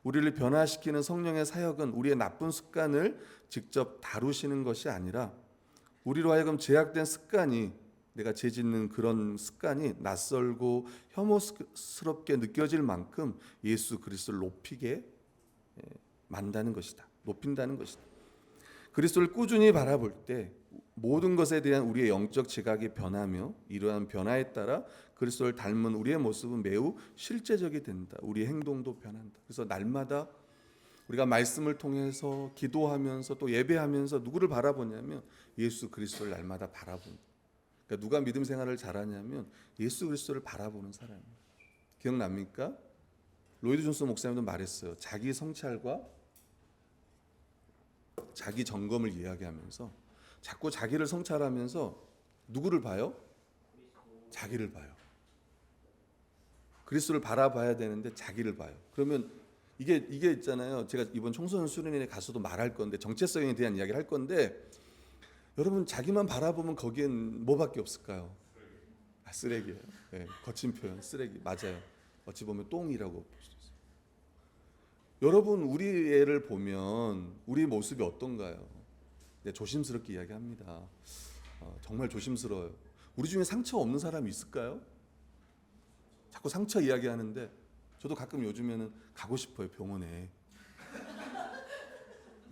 우리를 변화시키는 성령의 사역은 우리의 나쁜 습관을 직접 다루시는 것이 아니라 우리로 하여금 제약된 습관이, 내가 죄짓는 그런 습관이 낯설고 혐오스럽게 느껴질 만큼 예수 그리스도를 높이게 만다는 것이다. 높인다는 것이다. 그리스도를 꾸준히 바라볼 때 모든 것에 대한 우리의 영적 지각이 변하며 이러한 변화에 따라 그리스도를 닮은 우리의 모습은 매우 실제적이 된다. 우리의 행동도 변한다. 그래서 날마다 우리가 말씀을 통해서 기도하면서 또 예배하면서 누구를 바라보냐면 예수 그리스도를 날마다 바라본다. 그러니까 누가 믿음 생활을 잘하냐면 예수 그리스도를 바라보는 사람이에요. 기억납니까? 로이드 존스 목사님도 말했어요. 자기 성찰과 자기 점검을 이야기하면서 자꾸 자기를 성찰하면서 누구를 봐요? 자기를 봐요. 그리스도를 바라봐야 되는데 자기를 봐요. 그러면 이게 있잖아요. 제가 이번 청소년 수련회에 가서도 말할 건데, 정체성에 대한 이야기를 할 건데, 여러분 자기만 바라보면 거기엔 뭐밖에 없을까요? 쓰레기예요. 네, 거친 표현, 쓰레기. 맞아요. 어찌 보면 똥이라고 볼 수 있어요. 여러분 우리 애를 보면 우리 모습이 어떤가요? 네, 조심스럽게 이야기합니다. 정말 조심스러워요. 우리 중에 상처 없는 사람이 있을까요? 자꾸 상처 이야기하는데 저도 가끔 요즘에는 가고 싶어요, 병원에.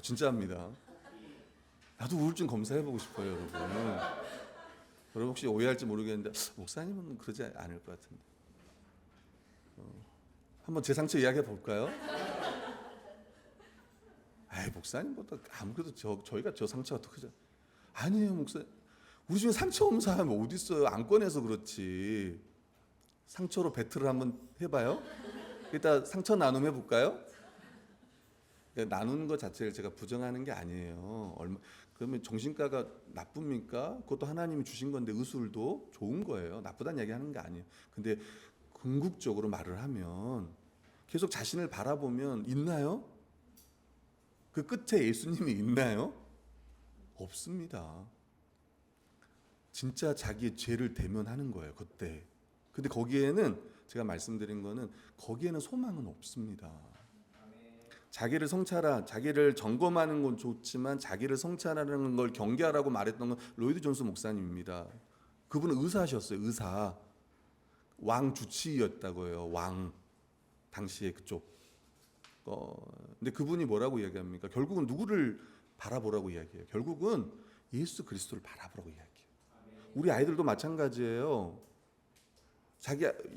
진짜입니다. 나도 우울증 검사해보고 싶어요, 여러분. 여러분 혹시 오해할지 모르겠는데 목사님은 그러지 않을 것 같은데. 한번 제 상처 이야기해 볼까요? 아이, 목사님보다 아무래도 저희가 저 상처가 더 크죠. 아니에요, 목사님. 우리 중에 상처 없는 사람이 어디 있어요? 안 꺼내서 그렇지. 상처로 배틀을 한번 해봐요. 일단 상처 나눔 해볼까요? 나누는 것 자체를 제가 부정하는 게 아니에요. 그러면 정신과가 나쁩니까? 그것도 하나님이 주신 건데, 의술도 좋은 거예요. 나쁘다는 얘기 하는 게 아니에요. 근데 궁극적으로 말을 하면 계속 자신을 바라보면 있나요? 그 끝에 예수님이 있나요? 없습니다. 진짜 자기의 죄를 대면하는 거예요, 그때. 근데 거기에는 제가 말씀드린 거는 거기에는 소망은 없습니다. 자기를 성찰하, 자기를 점검하는 건 좋지만 자기를 성찰하는 걸 경계하라고 말했던 건 로이드 존스 목사님입니다. 그분은 의사셨어요, 의사. 왕 주치의였다고 해요, 왕. 당시에 그쪽. 근데 그분이 뭐라고 이야기합니까? 결국은 누구를 바라보라고 이야기해요? 결국은 예수 그리스도를 바라보라고 이야기해요. 우리 아이들도 마찬가지예요.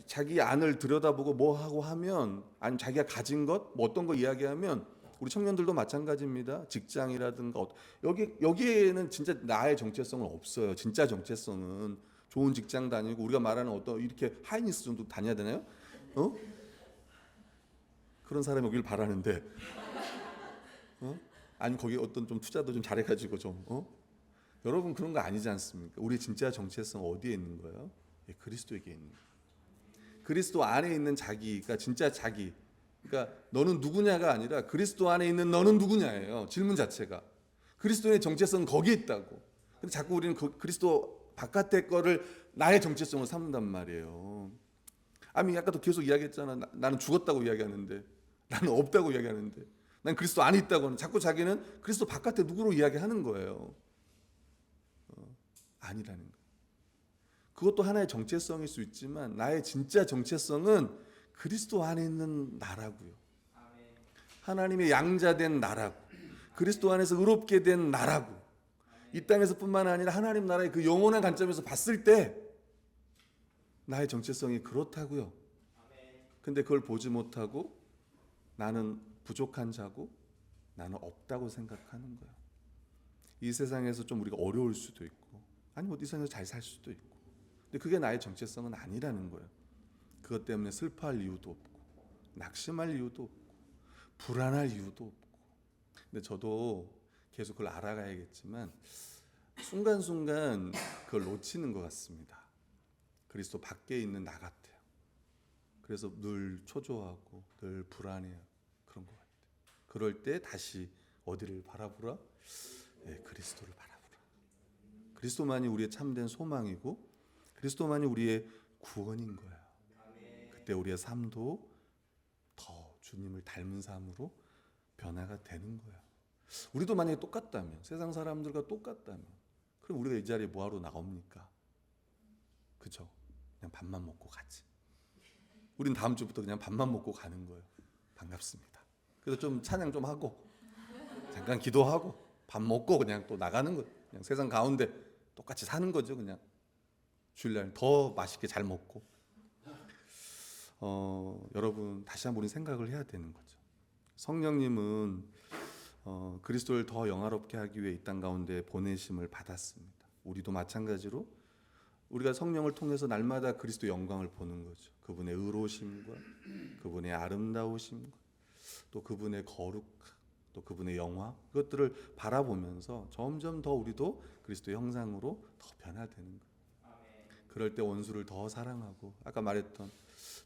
자기 안을 들여다보고 뭐 하고 하면, 아니면 자기가 가진 것, 뭐 어떤 거 이야기하면, 우리 청년들도 마찬가지입니다. 직장이라든가 여기에는 진짜 나의 정체성은 없어요. 진짜 정체성은 좋은 직장 다니고 우리가 말하는 어떤 이렇게 하이니스 정도 다녀야 되나요? 그런 사람이 오길 바라는데, 아니 거기 어떤 좀 투자도 좀 잘해가지고 좀 여러분 그런 거 아니지 않습니까? 우리 진짜 정체성 어디에 있는 거예요? 예, 그리스도에게 있는 거예요. 그리스도 안에 있는 자기가 진짜 자기. 그러니까 너는 누구냐가 아니라 그리스도 안에 있는 너는 누구냐예요. 질문 자체가. 그리스도의 정체성은 거기에 있다고. 근데 자꾸 우리는 그리스도 바깥의 거를 나의 정체성으로 삼는단 말이에요. 아니 아까도 계속 이야기했잖아. 나는 죽었다고 이야기하는데, 나는 없다고 이야기하는데, 난 그리스도 안에 있다고 하는, 자꾸 자기는 그리스도 바깥에 누구로 이야기하는 거예요. 아니라는 거예요. 그것도 하나의 정체성일 수 있지만 나의 진짜 정체성은 그리스도 안에 있는 나라고요. 하나님의 양자된 나라고, 그리스도 안에서 의롭게 된 나라고, 이 땅에서뿐만 아니라 하나님 나라의 그 영원한 관점에서 봤을 때 나의 정체성이 그렇다고요. 근데 그걸 보지 못하고 나는 부족한 자고 나는 없다고 생각하는 거예요. 이 세상에서 좀 우리가 어려울 수도 있고 아니면 이 세상에서 잘 살 수도 있고 근데 그게 나의 정체성은 아니라는 거예요. 그것 때문에 슬퍼할 이유도 없고 낙심할 이유도 없고 불안할 이유도 없고 근데 저도 계속 그걸 알아가야겠지만 순간순간 그걸 놓치는 것 같습니다. 그리스도 밖에 있는 나 같아요. 그래서 늘 초조하고 늘 불안해요. 그런 것 같아요. 그럴 때 다시 어디를 바라보라? 네, 그리스도를 바라보라. 그리스도만이 우리의 참된 소망이고 그리스도만이 우리의 구원인 거예요. 그때 우리의 삶도 더 주님을 닮은 삶으로 변화가 되는 거예요. 우리도 만약에 똑같다면 세상 사람들과 똑같다면 그럼 우리가 이 자리에 뭐하러 나옵니까? 그죠? 그냥 밥만 먹고 가지. 우린 다음 주부터 그냥 밥만 먹고 가는 거예요. 반갑습니다. 그래서 좀 찬양 좀 하고 잠깐 기도하고 밥 먹고 그냥 또 나가는 거예요. 그냥 세상 가운데 똑같이 사는 거죠. 그냥 주일날 더 맛있게 잘 먹고 여러분 다시 한번 우리 생각을 해야 되는 거죠. 성령님은 그리스도를 더 영화롭게 하기 위해 이 땅 가운데 보내심을 받았습니다. 우리도 마찬가지로 우리가 성령을 통해서 날마다 그리스도 영광을 보는 거죠. 그분의 의로우심과 그분의 아름다우심과 또 그분의 거룩 또 그분의 영화 그것들을 바라보면서 점점 더 우리도 그리스도 형상으로 더 변화되는 거예요. 그럴 때 원수를 더 사랑하고 아까 말했던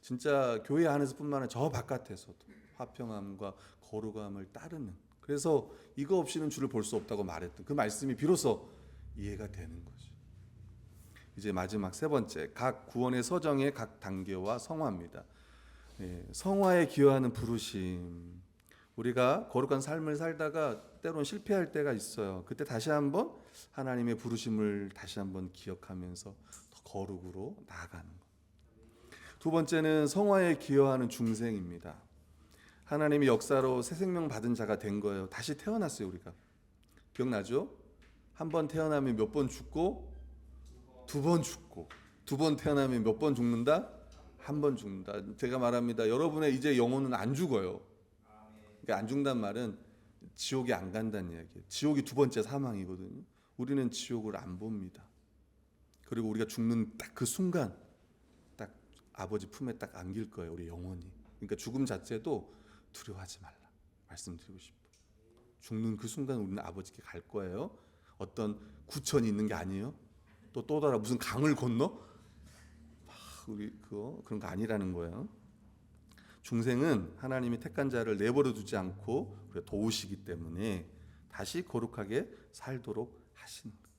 진짜 교회 안에서뿐만 아니라 저 바깥에서도 화평함과 거룩함을 따르는 그래서 이거 없이는 주를 볼 수 없다고 말했던 그 말씀이 비로소 이해가 되는 거죠. 이제 마지막 세 번째 각 구원의 서정의 각 단계와 성화입니다. 성화에 기여하는 부르심. 우리가 거룩한 삶을 살다가 때론 실패할 때가 있어요. 그때 다시 한번 하나님의 부르심을 다시 한번 기억하면서 더 거룩으로 나아가는 것. 두 번째는 성화에 기여하는 중생입니다. 하나님의 역사로 새 생명 받은 자가 된 거예요. 다시 태어났어요. 우리가 기억나죠? 한 번 태어나면 몇 번 죽고 두 번 죽고 두 번 태어나면 몇 번 죽는다? 한 번 죽는다. 제가 말합니다. 여러분의 이제 영혼은 안 죽어요. 그러니까 안 죽는다는 말은 지옥에 안 간다는 이야기예요. 지옥이 두 번째 사망이거든요. 우리는 지옥을 안 봅니다. 그리고 우리가 죽는 딱 그 순간 딱 아버지 품에 딱 안길 거예요. 우리 영혼이. 그러니까 죽음 자체도 두려워하지 말라 말씀드리고 싶어요. 죽는 그 순간 우리는 아버지께 갈 거예요. 어떤 구천이 있는 게 아니에요. 또 다른 무슨 강을 건너? 우리 그런 거 아니라는 거예요. 중생은 하나님이 택한 자를 내버려 두지 않고 도우시기 때문에 다시 거룩하게 살도록 하시는 거예요.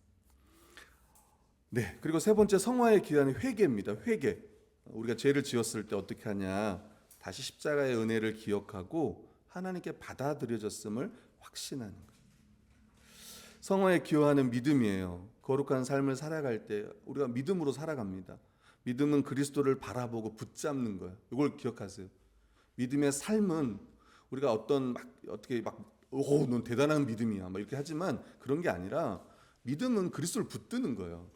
네, 그리고 세 번째 성화에 기여하는 회개입니다. 회개. 우리가 죄를 지었을 때 어떻게 하냐? 다시 십자가의 은혜를 기억하고 하나님께 받아들여졌음을 확신하는 거예요. 성화에 기여하는 믿음이에요. 거룩한 삶을 살아갈 때 우리가 믿음으로 살아갑니다. 믿음은 그리스도를 바라보고 붙잡는 거예요. 이걸 기억하세요. 믿음의 삶은 우리가 어떻게 넌 대단한 믿음이야 이렇게 하지만 그런 게 아니라 믿음은 그리스도를 붙드는 거예요.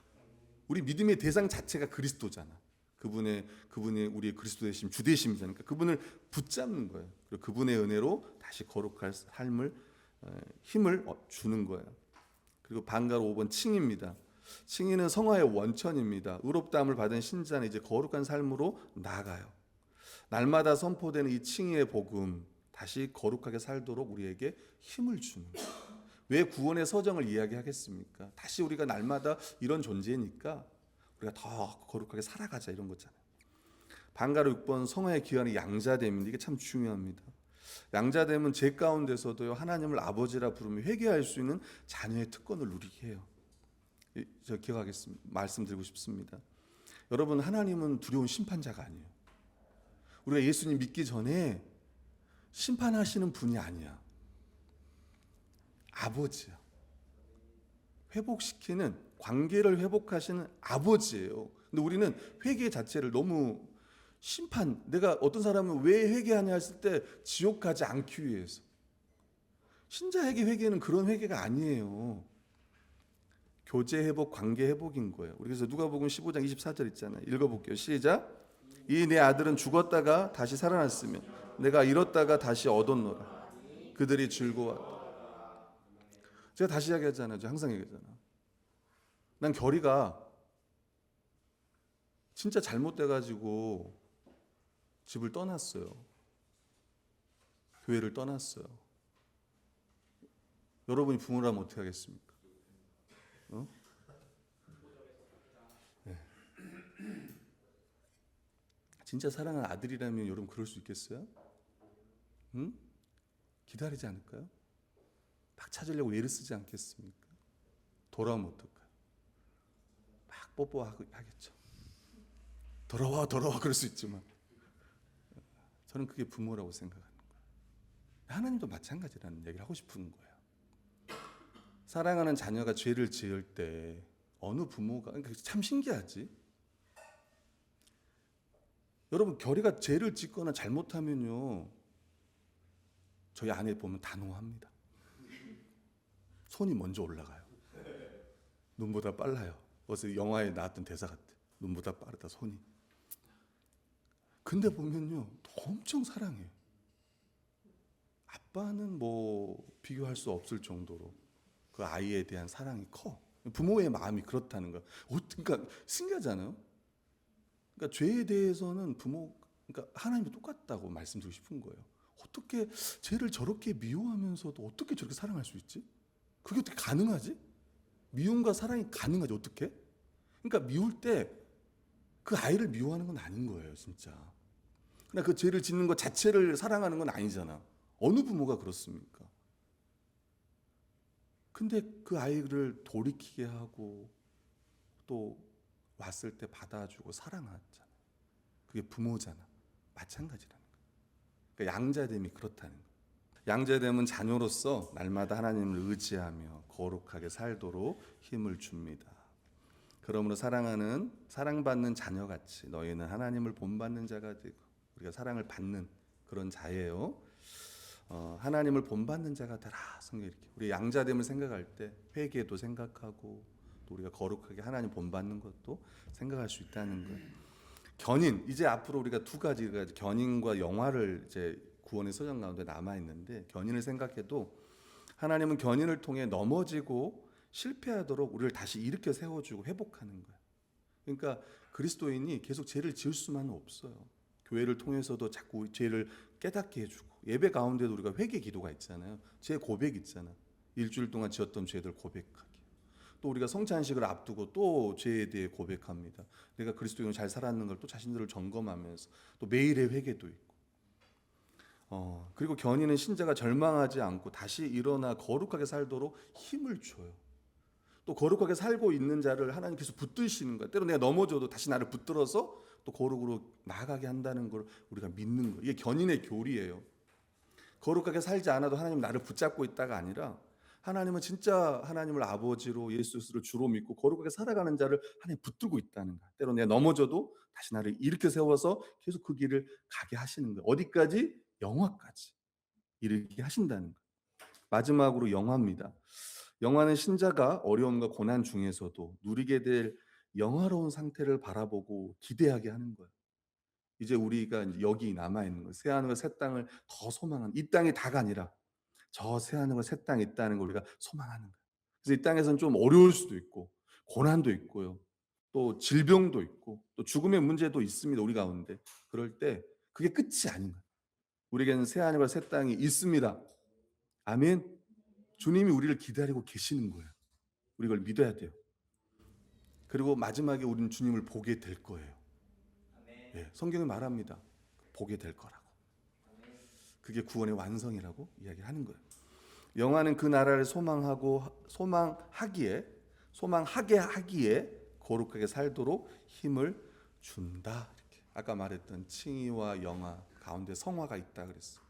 우리 믿음의 대상 자체가 그리스도잖아. 그분의 우리의 그리스도 되심 주 되심이잖아요. 그러니까 그분을 붙잡는 거예요. 그리고 그분의 은혜로 다시 거룩할 삶을 힘을 주는 거예요. 그리고 방가로 5번 칭의입니다. 칭의는 성화의 원천입니다. 의롭다함을 받은 신자는 이제 거룩한 삶으로 나아가요. 날마다 선포되는 이 칭의의 복음 다시 거룩하게 살도록 우리에게 힘을 주는 거예요. 왜 구원의 서정을 이야기하겠습니까? 다시 우리가 날마다 이런 존재니까 우리가 더 거룩하게 살아가자 이런 거잖아요. 방가로 6번 성화에 기여하는 양자됨인데 이게 참 중요합니다. 양자됨은 제 가운데서도요 하나님을 아버지라 부르며 회개할 수 있는 자녀의 특권을 누리게 해요. 저 기억하겠습니다. 말씀드리고 싶습니다. 여러분 하나님은 두려운 심판자가 아니에요. 우리가 예수님 믿기 전에 심판하시는 분이 아니야. 아버지야. 회복시키는 관계를 회복하시는 아버지예요. 근데 우리는 회개 자체를 너무 내가 어떤 사람은 왜 회개하냐 했을 때 지옥 가지 않기 위해서. 신자에게 회개는 그런 회개가 아니에요. 교제 회복, 관계 회복인 거예요. 우리 그래서 누가복음 15장 24절 있잖아요. 읽어볼게요. 시작. 이 내 아들은 죽었다가 다시 살아났으며 내가 잃었다가 다시 얻었노라. 그들이 즐거워하다. 제가 다시 이야기하잖아요. 제가 항상 얘기하잖아. 난 결이가 진짜 잘못돼가지고 집을 떠났어요. 교회를 떠났어요. 여러분이 부모라면 어떻게 하겠습니까? 어? 네. 진짜 사랑하는 아들이라면 여러분 그럴 수 있겠어요? 응? 기다리지 않을까요? 막 찾으려고 애를 쓰지 않겠습니까? 돌아오면 어떨까요? 막 뽀뽀하겠죠. 돌아와 그럴 수 있지만 저는 그게 부모라고 생각하는 거예요. 하나님도 마찬가지라는 얘기를 하고 싶은 거예요. 사랑하는 자녀가 죄를 지을 때 어느 부모가 참 신기하지. 여러분 결이가 죄를 짓거나 잘못하면요 저희 아내 보면 단호합니다. 손이 먼저 올라가요. 눈보다 빨라요. 어서 영화에 나왔던 대사 같아. 눈보다 빠르다 손이. 근데 보면요 엄청 사랑해요. 아빠는 뭐 비교할 수 없을 정도로 그 아이에 대한 사랑이 커. 부모의 마음이 그렇다는 거. 그러니까 신기하잖아요. 그러니까 죄에 대해서는 그러니까 하나님도 똑같다고 말씀드리고 싶은 거예요. 어떻게 죄를 저렇게 미워하면서도 어떻게 저렇게 사랑할 수 있지? 그게 어떻게 가능하지? 미움과 사랑이 가능하지 어떻게? 그러니까 미울 때 그 아이를 미워하는 건 아닌 거예요, 진짜. 그러나 그 죄를 짓는 것 자체를 사랑하는 건 아니잖아. 어느 부모가 그렇습니까? 근데 그 아이를 돌이키게 하고 또 왔을 때 받아주고 사랑하잖아. 그게 부모잖아. 마찬가지라는 거야. 그러니까 양자됨이 그렇다는 거야. 양자됨은 자녀로서 날마다 하나님을 의지하며 거룩하게 살도록 힘을 줍니다. 그러므로 사랑받는 자녀같이 너희는 하나님을 본받는 자가 되고 우리가 사랑을 받는 그런 자예요. 하나님을 본받는 자가 되라. 성경 이렇게 우리 양자됨을 생각할 때 회개도 생각하고 또 우리가 거룩하게 하나님 본받는 것도 생각할 수 있다는 거예요. 견인 이제 앞으로 우리가 두 가지가 견인과 영화를 이제 구원의 소장 가운데 남아 있는데 견인을 생각해도 하나님은 견인을 통해 넘어지고 실패하도록 우리를 다시 일으켜 세워주고 회복하는 거예요. 그러니까 그리스도인이 계속 죄를 지을 수만은 없어요. 교회를 통해서도 자꾸 죄를 깨닫게 해주고 예배 가운데도 우리가 회개 기도가 있잖아요. 죄 고백 있잖아. 일주일 동안 지었던 죄들 고백하기. 또 우리가 성찬식을 앞두고 또 죄에 대해 고백합니다. 내가 그리스도인으로 잘 살았는 걸 또 자신들을 점검하면서 또 매일의 회개도 있고. 그리고 견인은 신자가 절망하지 않고 다시 일어나 거룩하게 살도록 힘을 줘요. 또 거룩하게 살고 있는 자를 하나님께서 붙드시는 거예요. 때로 내가 넘어져도 다시 나를 붙들어서 또 거룩으로 나아가게 한다는 걸 우리가 믿는 거예요. 이게 견인의 교리예요. 거룩하게 살지 않아도 하나님 나를 붙잡고 있다가 아니라 하나님은 진짜 하나님을 아버지로 예수를 주로 믿고 거룩하게 살아가는 자를 하나님 붙들고 있다는 거예요. 때로 내가 넘어져도 다시 나를 일으켜 세워서 계속 그 길을 가게 하시는 거예요. 어디까지? 영화까지 이르게 하신다는 거예요. 마지막으로 영화입니다. 영화는 신자가 어려움과 고난 중에서도 누리게 될 영화로운 상태를 바라보고 기대하게 하는 거예요. 이제 우리가 여기 남아 있는 거예요. 새 하늘과 새 땅을 더 소망하는 이 땅이 다가 아니라 저 새 하늘과 새 땅이 있다는 걸 우리가 소망하는 거예요. 그래서 이 땅에서는 좀 어려울 수도 있고 고난도 있고요. 또 질병도 있고 또 죽음의 문제도 있습니다. 우리 가운데. 그럴 때 그게 끝이 아닌 거예요. 우리에게는 새 하늘과 새 땅이 있습니다. 아멘. 주님이 우리를 기다리고 계시는 거예요. 우리 그걸 믿어야 돼요. 그리고 마지막에 우리는 주님을 보게 될 거예요. 예, 성경이 말합니다. 보게 될 거라고. 그게 구원의 완성이라고 이야기하는 거예요. 영화는 그 나라를 소망하게 하기에 거룩하게 살도록 힘을 준다. 이렇게. 아까 말했던 칭의와 영화 가운데 성화가 있다 그랬어.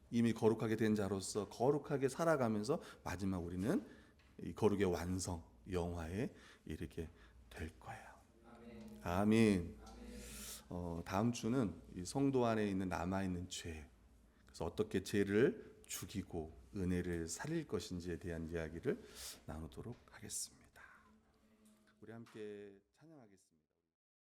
이미 거룩하게 된 자로서 거룩하게 살아가면서 마지막 우리는 이 거룩의 완성, 영화에 이르게 될 거예요. 아멘. 다음 주는 이 성도 안에 있는 남아 있는 죄, 그래서 어떻게 죄를 죽이고 은혜를 살릴 것인지에 대한 이야기를 나누도록 하겠습니다. 우리 함께 찬양하겠습니다.